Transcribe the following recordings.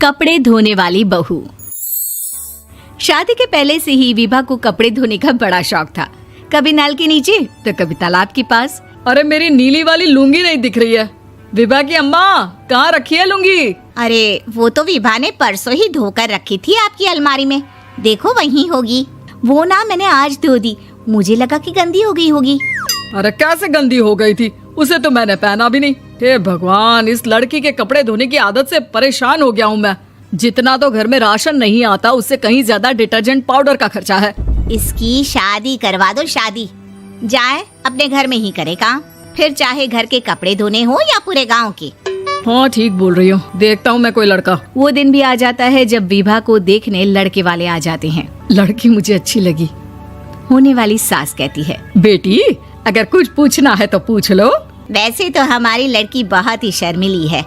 कपड़े धोने वाली बहू। शादी के पहले से ही विभा को कपड़े धोने का बड़ा शौक था। कभी नल के नीचे तो कभी तालाब के पास। अरे मेरी नीली वाली लुंगी नहीं दिख रही है। विभा की अम्मा, कहाँ रखी है लुंगी? अरे वो तो विभा ने परसों ही धोकर रखी थी आपकी अलमारी में, देखो वहीं होगी। वो ना मैंने आज धो दी, मुझे लगा कि गंदी हो गई होगी। अरे कैसे गंदी हो गई थी? उसे तो मैंने पहना भी नहीं। हे भगवान, इस लड़की के कपड़े धोने की आदत से परेशान हो गया हूँ मैं। जितना तो घर में राशन नहीं आता, उससे कहीं ज्यादा डिटर्जेंट पाउडर का खर्चा है। इसकी शादी करवा दो, शादी जाए अपने घर में ही करे काम, फिर चाहे घर के कपड़े धोने हो या पूरे गांव के। हाँ ठीक बोल रही हूँ, देखता हूँ मैं कोई लड़का। वो दिन भी आ जाता है जब विभा को देखने लड़के वाले आ जाते हैं। लड़की मुझे अच्छी लगी। होने वाली सास कहती है, बेटी अगर कुछ पूछना है तो पूछ लो। वैसे तो हमारी लड़की बहुत ही शर्मीली है,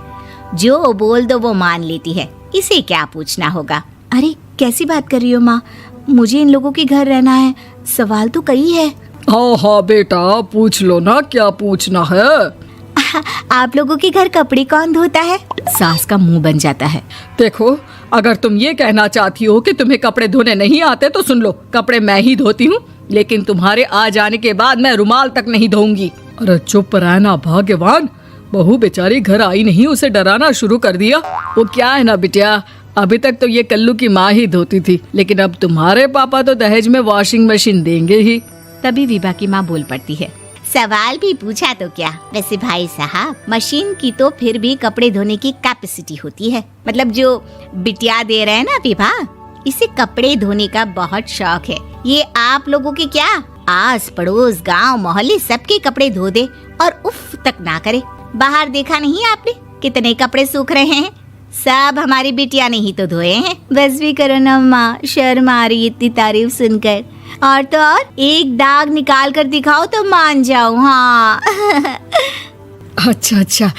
जो बोल दो वो मान लेती है, इसे क्या पूछना होगा। अरे कैसी बात कर रही हो माँ, मुझे इन लोगों के घर रहना है, सवाल तो कई है। हाँ हाँ बेटा, पूछ लो ना, क्या पूछना है। आप लोगों के घर कपड़े कौन धोता है? सास का मुंह बन जाता है। देखो, अगर तुम ये कहना चाहती हो कि तुम्हें कपड़े धोने नहीं आते तो सुन लो, कपड़े मैं ही धोती हूँ, लेकिन तुम्हारे आ जाने के बाद मैं रुमाल तक नहीं धोऊंगी। अरे चुप रहना भाग्यवान, बहू बेचारी घर आई नहीं, उसे डराना शुरू कर दिया। वो क्या है ना बिटिया, अभी तक तो ये कल्लू की माँ ही धोती थी, लेकिन अब तुम्हारे पापा तो दहेज में वॉशिंग मशीन देंगे ही। तभी विभा की माँ बोल पड़ती है, सवाल भी पूछा तो क्या। वैसे भाई साहब, मशीन की तो फिर भी कपड़े धोने की कैपेसिटी होती है। मतलब जो बिटिया दे रहे हैं ना विभा, इसे कपड़े धोने का बहुत शौक है। ये आप लोगों के क्या, आस पड़ोस गांव मोहल्ले सबके कपड़े धो दे और उफ तक ना करे। बाहर देखा नहीं आपने कितने कपड़े सूख रहे हैं, सब हमारी बिटिया ने ही तो धोए हैं। बस भी करो ना माँ, शर्म आ रही इतनी तारीफ सुनकर। और तो और एक दाग निकाल कर दिखाओ तो मान जाऊँ। हाँ अच्छा,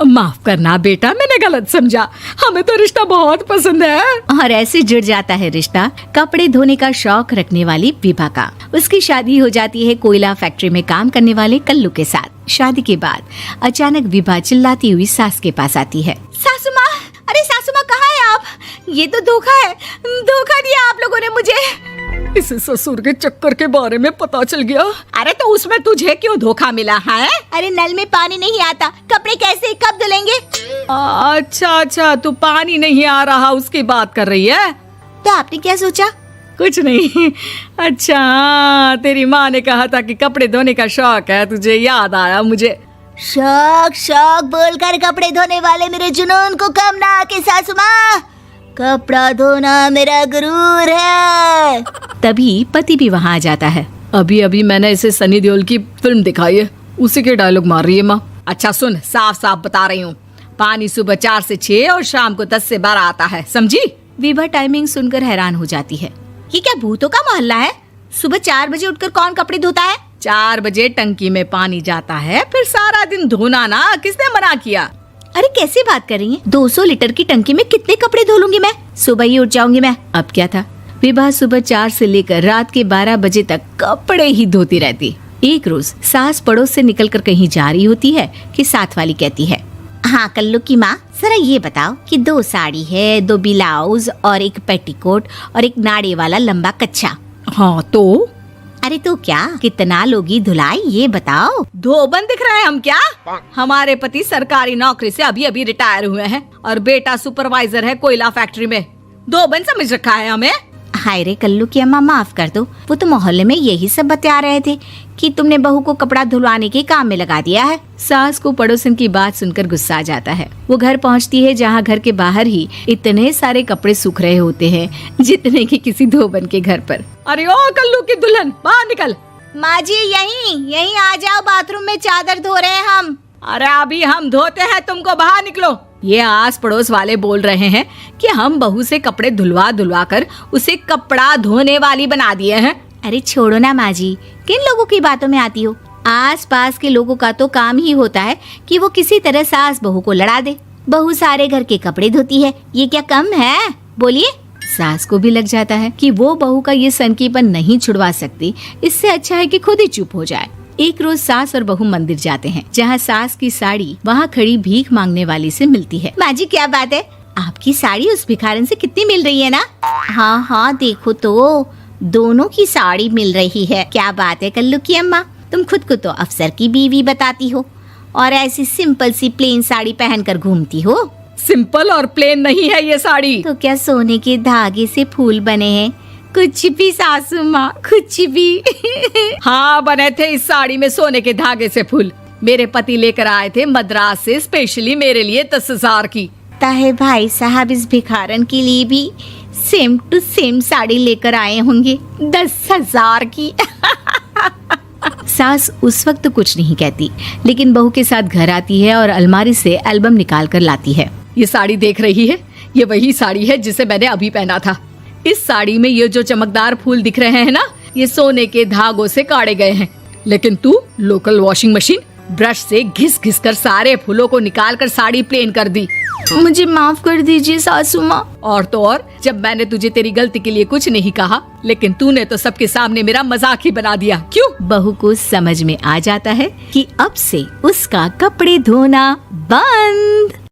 माफ करना बेटा, मैंने गलत समझा। हमें तो रिश्ता बहुत पसंद है। और ऐसे जुड़ जाता है रिश्ता कपड़े धोने का शौक रखने वाली विभा का। उसकी शादी हो जाती है कोयला फैक्ट्री में काम करने वाले कल्लू के साथ। शादी के बाद अचानक विभा चिल्लाती हुई सास के पास आती है। सासू माँ, अरे सासू माँ कहाँ है आप? ये तो धोखा है, धोखा दिया आप लोगों ने मुझे। इसे ससुर के चक्कर के बारे में पता चल गया। अरे तो उसमें तुझे क्यों धोखा मिला है? अरे नल में पानी नहीं आता, कपड़े कैसे कब धुलेंगे? अच्छा, तू पानी नहीं आ रहा उसकी बात कर रही है। तो आपने क्या सोचा? कुछ नहीं। अच्छा, तेरी माँ ने कहा था कि कपड़े धोने का शौक है तुझे, याद आया मुझे। शौक बोलकर कपड़े धोने वाले मेरे जुनून को कम ना आके सासू माँ, कपड़ा धोना मेरा गुरूर है। तभी पति भी वहाँ आ जाता है। अभी मैंने इसे सनी देओल की फिल्म दिखाई है, उसी के डायलॉग मार रही है माँ। अच्छा सुन, साफ साफ बता रही हूँ, पानी सुबह 4 से 6 और शाम को 10 से 12 आता है, समझी? विभा टाइमिंग सुनकर हैरान हो जाती है। ये क्या भूतों का मोहल्ला है? सुबह 4 बजे उठकर कौन कपड़े धोता है? 4 बजे टंकी में पानी जाता है, फिर सारा दिन धोना ना, किसने मना किया? अरे कैसी बात कर रही हैं? 200 लीटर की टंकी में कितने कपड़े धो लूंगी मैं? सुबह ही उठ जाऊंगी मैं। अब क्या था, विभा सुबह 4 से लेकर रात के 12 बजे तक कपड़े ही धोती रहती। एक रोज सास पड़ोस से निकलकर कहीं जा रही होती है कि साथ वाली कहती है, हाँ कल्लू की माँ, जरा ये बताओ कि 2 साड़ी है, 2 ब्लाउज और एक पेटीकोट और एक नाड़े वाला लंबा कच्छा। हाँ तो? अरे तो क्या, कितना लोगी धुलाई ये बताओ। धोबन दिख रहे हैं हम क्या? हमारे पति सरकारी नौकरी से अभी रिटायर हुए हैं और बेटा सुपरवाइजर है कोयला फैक्ट्री में। धोबन समझ रखा है हमें? हाय रे कल्लू की अम्मा, माफ कर दो, वो तो मोहल्ले में यही सब बता रहे थे कि तुमने बहू को कपड़ा धुलवाने के काम में लगा दिया है। सास को पड़ोसन की बात सुनकर गुस्सा आ जाता है। वो घर पहुंचती है जहां घर के बाहर ही इतने सारे कपड़े सूख रहे होते हैं जितने कि किसी धोबन के घर पर। अरे ओ कल्लू की दुल्हन, बाहर निकल। माँ जी यहीं आ जाओ, बाथरूम में चादर धो रहे हैं हम। अरे अभी हम धोते हैं, तुमको बाहर निकलो। ये आस पड़ोस वाले बोल रहे हैं कि हम बहू से कपड़े धुलवा कर उसे कपड़ा धोने वाली बना दिए हैं। अरे छोड़ो ना माँ जी, किन लोगों की बातों में आती हो? आस पास के लोगों का तो काम ही होता है कि वो किसी तरह सास बहू को लड़ा दे। बहू सारे घर के कपड़े धोती है, ये क्या कम है? बोलिए। सास को भी लग जाता है कि वो बहू का ये सनकीपन नहीं छुड़वा सकती, इससे अच्छा है कि खुद ही चुप हो जाए। एक रोज सास और बहू मंदिर जाते हैं, जहाँ सास की साड़ी वहाँ खड़ी भीख मांगने वाली से मिलती है। माँ जी क्या बात है, आपकी साड़ी उस भिखारन से कितनी मिल रही है ना? हाँ हाँ देखो तो, दोनों की साड़ी मिल रही है। क्या बात है कल्लू की अम्मा, तुम खुद को तो अफसर की बीवी बताती हो और ऐसी सिंपल सी प्लेन साड़ी पहनकर घूमती हो। सिंपल और प्लेन नहीं है ये साड़ी। तो क्या सोने के धागे से फूल बने हैं? कुछ भी सासू माँ, कुछ भी। हाँ बने थे इस साड़ी में सोने के धागे से फूल। मेरे पति लेकर आए थे मद्रास से स्पेशली मेरे लिए 10,000 की। ताहे भाई साहब इस भिखारन के लिए भी सेम टू सेम साड़ी लेकर आए होंगे 10,000 की। सास उस वक्त तो कुछ नहीं कहती, लेकिन बहू के साथ घर आती है और अलमारी से एल्बम निकाल कर लाती है। ये साड़ी देख रही है, ये वही साड़ी है जिसे मैंने अभी पहना था। इस साड़ी में ये जो चमकदार फूल दिख रहे हैं ना, ये सोने के धागों से काटे गए हैं। लेकिन तू लोकल वॉशिंग मशीन ब्रश से घिस घिस कर सारे फूलों को निकाल कर साड़ी प्लेन कर दी। मुझे माफ कर दीजिए सासू माँ। और तो और, जब मैंने तुझे तेरी गलती के लिए कुछ नहीं कहा, लेकिन तूने तो सबके सामने मेरा मजाक ही बना दिया। क्यों? बहू को समझ में आ जाता है कि अब से उसका कपड़े धोना बंद।